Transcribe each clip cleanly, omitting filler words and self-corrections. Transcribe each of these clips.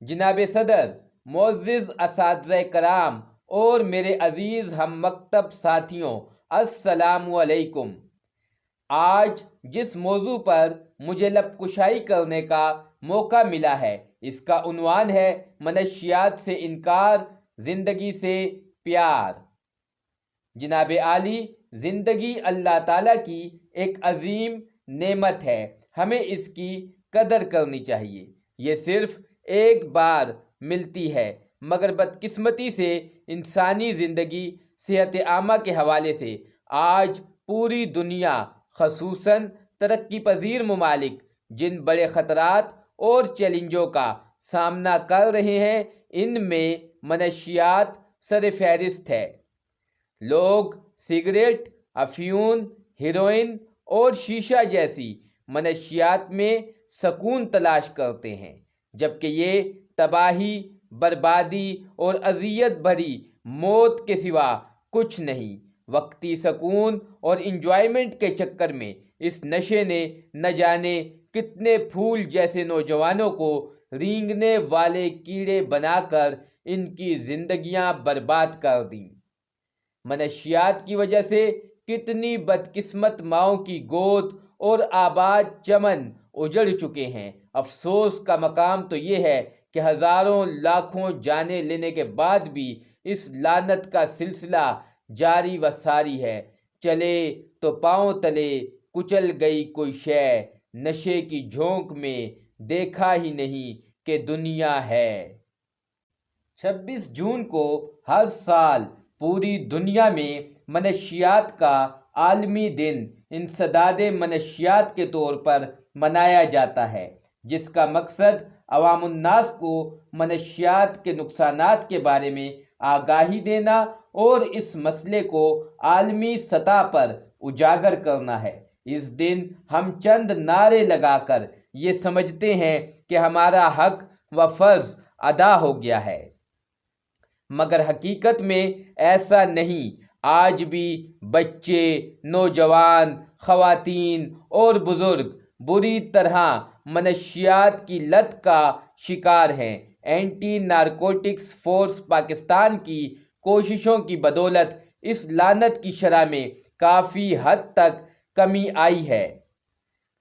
جناب صدر، معزز اساتذہ کرام اور میرے عزیز ہم مکتب ساتھیوں، السلام علیکم۔ آج جس موضوع پر مجھے لب کشائی کرنے کا موقع ملا ہے، اس کا عنوان ہے منشیات سے انکار، زندگی سے پیار۔ جناب عالی، زندگی اللہ تعالیٰ کی ایک عظیم نعمت ہے، ہمیں اس کی قدر کرنی چاہیے۔ یہ صرف ایک بار ملتی ہے، مگر بدقسمتی سے انسانی زندگی صحت عامہ کے حوالے سے آج پوری دنیا، خصوصاً ترقی پذیر ممالک، جن بڑے خطرات اور چیلنجوں کا سامنا کر رہے ہیں، ان میں منشیات سر فہرست ہے۔ لوگ سگریٹ، افیون، ہیروئن اور شیشہ جیسی منشیات میں سکون تلاش کرتے ہیں، جبکہ یہ تباہی، بربادی اور اذیت بھری موت کے سوا کچھ نہیں۔ وقتی سکون اور انجوائمنٹ کے چکر میں اس نشے نے نہ جانے کتنے پھول جیسے نوجوانوں کو رینگنے والے کیڑے بنا کر ان کی زندگیاں برباد کر دیں۔ منشیات کی وجہ سے کتنی بدقسمت ماؤں کی گود اور آباد چمن اجڑ چکے ہیں۔ افسوس کا مقام تو یہ ہے کہ ہزاروں لاکھوں جانیں لینے کے بعد بھی اس لعنت کا سلسلہ جاری و ساری ہے۔ چلے تو پاؤں تلے کچل گئی کوئی شے، نشے کی جھونک میں دیکھا ہی نہیں کہ دنیا ہے۔ 26 جون کو ہر سال پوری دنیا میں منشیات کا عالمی دن انسداد منشیات کے طور پر منایا جاتا ہے، جس کا مقصد عوام الناس کو منشیات کے نقصانات کے بارے میں آگاہی دینا اور اس مسئلے کو عالمی سطح پر اجاگر کرنا ہے۔ اس دن ہم چند نعرے لگا کر یہ سمجھتے ہیں کہ ہمارا حق و فرض ادا ہو گیا ہے، مگر حقیقت میں ایسا نہیں۔ آج بھی بچے، نوجوان، خواتین اور بزرگ بری طرح منشیات کی لت کا شکار ہیں۔ اینٹی نارکوٹکس فورس پاکستان کی کوششوں کی بدولت اس لعنت کی شرح میں کافی حد تک کمی آئی ہے،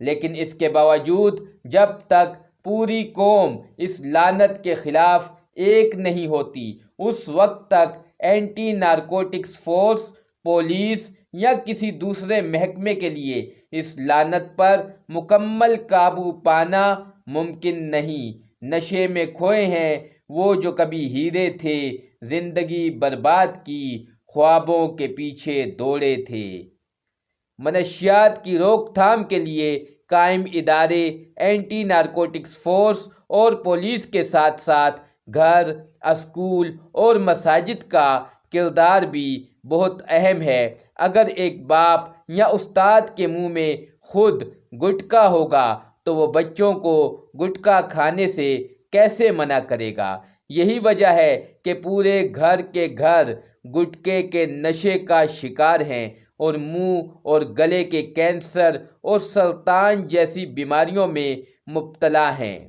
لیکن اس کے باوجود جب تک پوری قوم اس لعنت کے خلاف ایک نہیں ہوتی، اس وقت تک اینٹی نارکوٹکس فورس، پولیس یا کسی دوسرے محکمے کے لیے اس لعنت پر مکمل قابو پانا ممکن نہیں۔ نشے میں کھوئے ہیں وہ جو کبھی ہیرے تھے، زندگی برباد کی خوابوں کے پیچھے دوڑے تھے۔ منشیات کی روک تھام کے لیے قائم ادارے اینٹی نارکوٹکس فورس اور پولیس کے ساتھ ساتھ گھر، اسکول اور مساجد کا کردار بھی بہت اہم ہے۔ اگر ایک باپ یا استاد کے منہ میں خود گٹکا ہوگا تو وہ بچوں کو گٹکا کھانے سے کیسے منع کرے گا؟ یہی وجہ ہے کہ پورے گھر کے گھر گٹکے کے نشے کا شکار ہیں اور منہ اور گلے کے کینسر اور سرطان جیسی بیماریوں میں مبتلا ہیں۔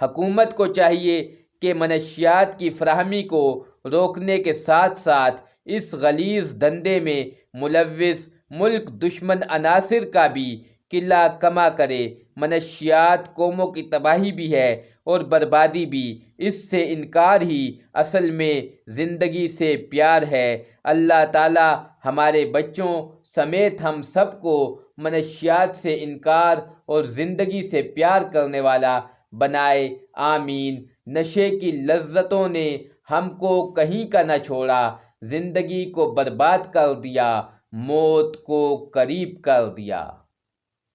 حکومت کو چاہیے کہ منشیات کی فراہمی کو روکنے کے ساتھ ساتھ اس غلیظ دھندے میں ملوث ملک دشمن عناصر کا بھی قلہ کما کرے۔ منشیات قوموں کی تباہی بھی ہے اور بربادی بھی، اس سے انکار ہی اصل میں زندگی سے پیار ہے۔ اللہ تعالی ہمارے بچوں سمیت ہم سب کو منشیات سے انکار اور زندگی سے پیار کرنے والا بنائے، آمین۔ نشے کی لذتوں نے ہم کو کہیں کا نہ چھوڑا، زندگی کو برباد کر دیا، موت کو قریب کر دیا۔